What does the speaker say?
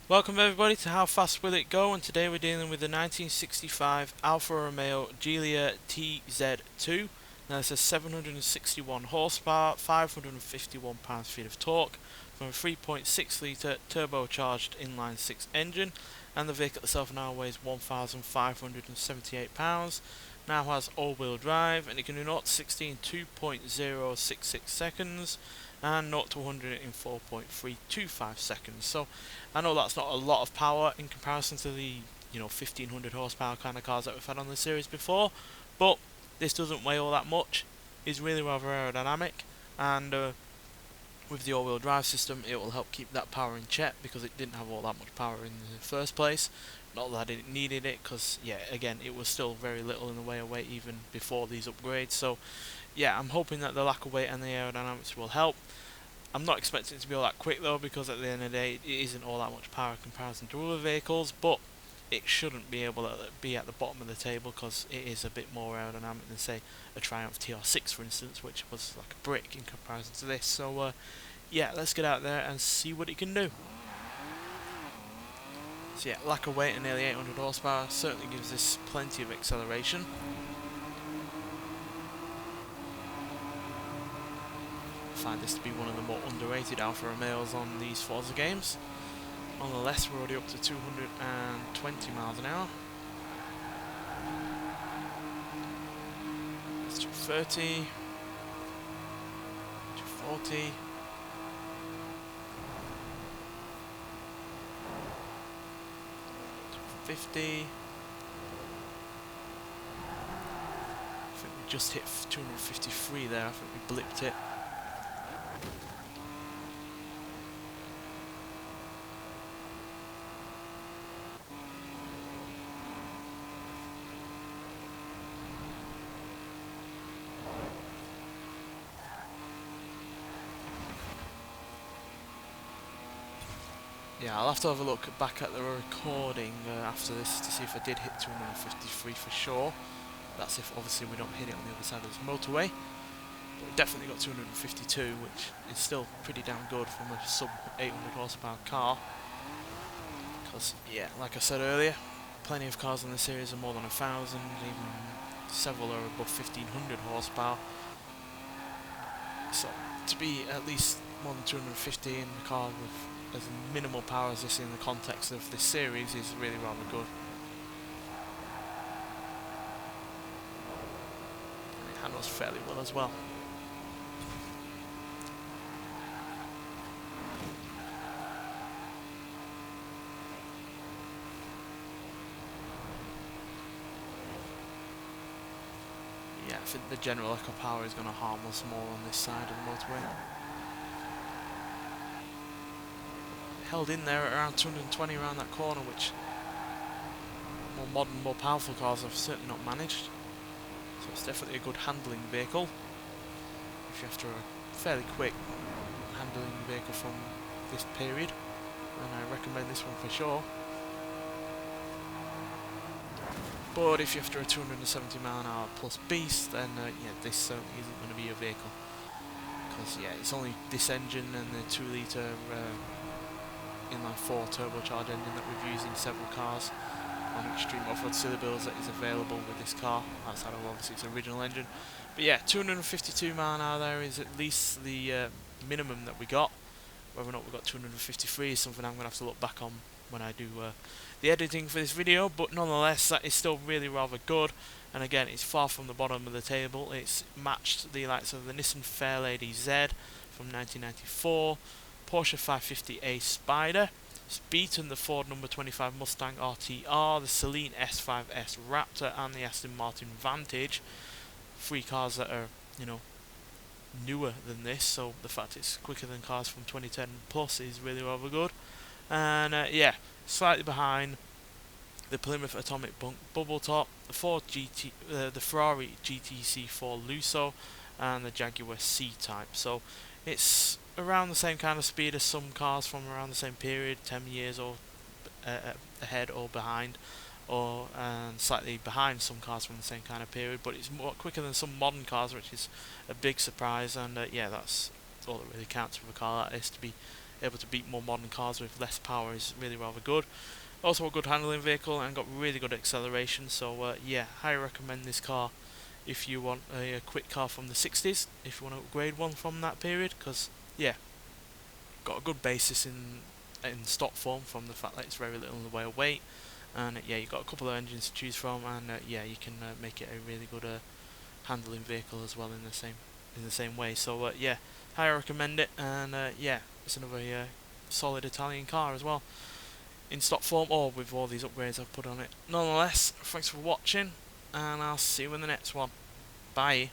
Welcome everybody to How Fast Will It Go, and today we're dealing with the 1965 Alfa Romeo Giulia TZ2. Now this has 761 horsepower, 551 pounds-feet of torque from a 3.6 litre turbocharged inline-six engine, and the vehicle itself now weighs 1,578 pounds. Now has all-wheel drive, and it can do 0 to 60 in 2.066 seconds and 0 to 100 in 4.325 seconds. So I know that's not a lot of power in comparison to the 1500 horsepower kind of cars that we've had on the series before, but this doesn't weigh all that much. It's really rather aerodynamic, and with the all-wheel drive system it will help keep that power in check because it didn't have all that much power in the first place. Not that it needed it, because again, it was still very little in the way of weight even before these upgrades. So yeah, I'm hoping that the lack of weight and the aerodynamics will help. I'm not expecting it to be all that quick though, because at the end of the day it isn't all that much power in comparison to other vehicles, but it shouldn't be able to be at the bottom of the table because it is a bit more aerodynamic than say a Triumph TR6 for instance, which was like a brick in comparison to this. So yeah, let's get out there and see what it can do. So yeah, lack of weight and nearly 800 horsepower certainly gives this plenty of acceleration. I find this to be one of the more underrated Alfa Romeos on these Forza games. On the left we're already up to 220 miles an hour. That's 230, 240. 50. I think we just hit 253 there. I think we blipped it. Yeah, I'll have to have a look back at the recording after this to see if I did hit 253 for sure. That's if obviously we don't hit it on the other side of this motorway. But we definitely got 252, which is still pretty damn good from a sub 800 horsepower car. Because yeah, like I said earlier, plenty of cars in the series are more than 1,000, even several are above 1,500 horsepower. So to be at least more than 250 in the car with as minimal power as this in the context of this series is really rather good. And it handles fairly well as well. Yeah, I think the general echo power is going to harm us more on this side of the motorway. Held in there at around 220 around that corner, which more modern, more powerful cars have certainly not managed. So it's definitely a good handling vehicle. If you're after a fairly quick handling vehicle from this period, then I recommend this one for sure. But if you're after a 270 mile an hour plus beast, then yeah, this certainly isn't going to be your vehicle. Because yeah, it's only this engine and the 2 litre inline-4 turbocharged engine that we've used in several cars on Extreme Off-Road Silly Builds that is available with this car, outside of obviously its original engine. But yeah, 252 mile an hour there is at least the minimum that we got. Whether or not we got 253 is something I'm going to have to look back on when I do the editing for this video, but nonetheless that is still really rather good. And again, it's far from the bottom of the table. It's matched the likes of the Nissan Fairlady Z from 1994, Porsche 550A Spider. It's beaten the Ford number 25 Mustang RTR, the Celine S5S Raptor, and the Aston Martin Vantage. 3 cars that are, newer than this, so the fact it's quicker than cars from 2010 plus is really rather good. And yeah, slightly behind the Plymouth Atomic Bubble Top, the Ferrari GTC4 Lusso, and the Jaguar C-Type. So it's around the same kind of speed as some cars from around the same period, 10 years or ahead or behind, or slightly behind some cars from the same kind of period, but it's more quicker than some modern cars, which is a big surprise. And yeah, that's all that really counts for a car like this, to be able to beat more modern cars with less power is really rather good. Also a good handling vehicle and got really good acceleration, so yeah, highly recommend this car if you want a quick car from the 60s, if you want to upgrade one from that period, because yeah, got a good basis in stock form from the fact that it's very little in the way of weight, and yeah, you've got a couple of engines to choose from, and yeah, you can make it a really good handling vehicle as well in the same way. So yeah, highly recommend it, and yeah, it's another solid Italian car as well in stock form, or with all these upgrades I've put on it. Nonetheless, thanks for watching, and I'll see you in the next one. Bye.